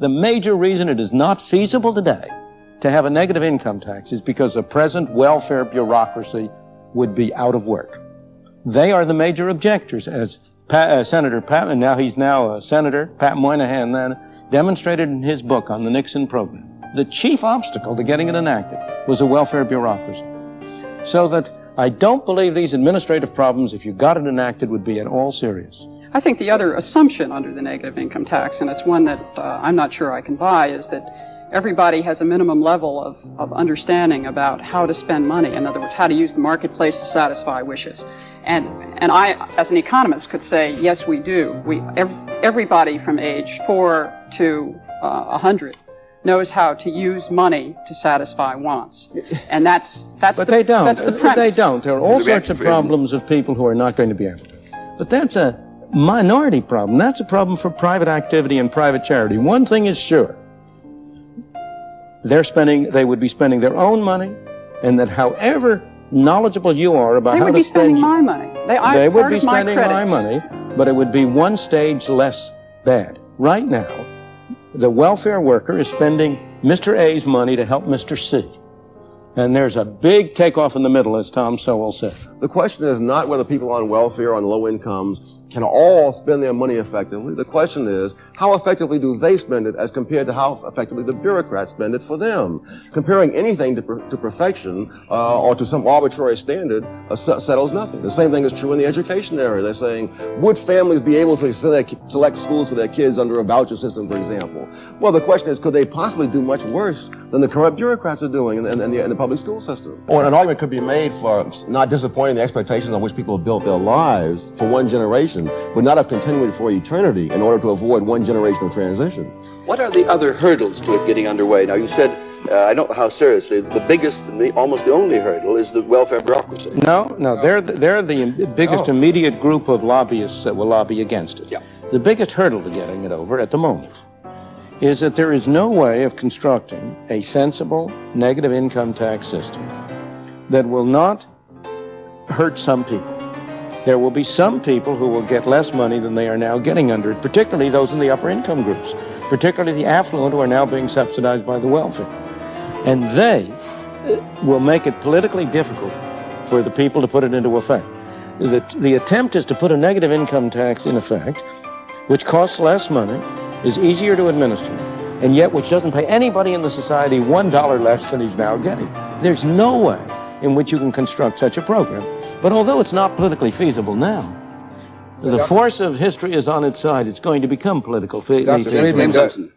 The major reason it is not feasible today to have a negative income tax is because the present welfare bureaucracy would be out of work. They are the major objectors, as Senator Pat, and now he's now Senator Pat Moynihan then demonstrated in his book on the Nixon program. The chief obstacle to getting it enacted was a welfare bureaucracy. So that I don't believe these administrative problems, if you got it enacted, would be at all serious. I think the other assumption under the negative income tax, and it's one that I'm not sure I can buy, is that everybody has a minimum level of understanding about how to spend money. In other words, how to use the marketplace to satisfy wishes. And I, as an economist, could say, yes, we do. Everybody from age 4 to 100 knows how to use money to satisfy wants. And that's the premise. They don't. There are all sorts of problems of people who are not going to be able to. But that's a minority problem. That's a problem for private activity and private charity. One thing is sure. They would be spending their own money, and that however knowledgeable you are about how to spend... They would be spending my money. They would be spending my money, but it would be one stage less bad. Right now, the welfare worker is spending Mr. A's money to help Mr. C. And there's a big takeoff in the middle, as Tom Sowell said. The question is not whether people on welfare or on low incomes can all spend their money effectively. The question is, how effectively do they spend it as compared to how effectively the bureaucrats spend it for them? Comparing anything to perfection or to some arbitrary standard settles nothing. The same thing is true in the education area. They're saying, would families be able to select schools for their kids under a voucher system, for example? Well, the question is, could they possibly do much worse than the current bureaucrats are doing in the public school system? Or an argument could be made for not disappointing the expectations on which people have built their lives for one generation, but not have continued for eternity in order to avoid one generation of transition. What are the other hurdles to it getting underway? Now, you said, I don't know how seriously, the biggest, almost the only hurdle is the welfare bureaucracy. No, they're the biggest immediate group of lobbyists that will lobby against it. Yeah. The biggest hurdle to getting it over at the moment is that there is no way of constructing a sensible negative income tax system that will not hurt some people. There will be some people who will get less money than they are now getting under it, particularly those in the upper income groups, particularly the affluent who are now being subsidized by the welfare. And they will make it politically difficult for the people to put it into effect. The attempt is to put a negative income tax in effect, which costs less money, is easier to administer, and yet which doesn't pay anybody in the society $1 less than he's now getting. There's no way in which you can construct such a program. But although it's not politically feasible now, the force of history is on its side. It's going to become politically feasible.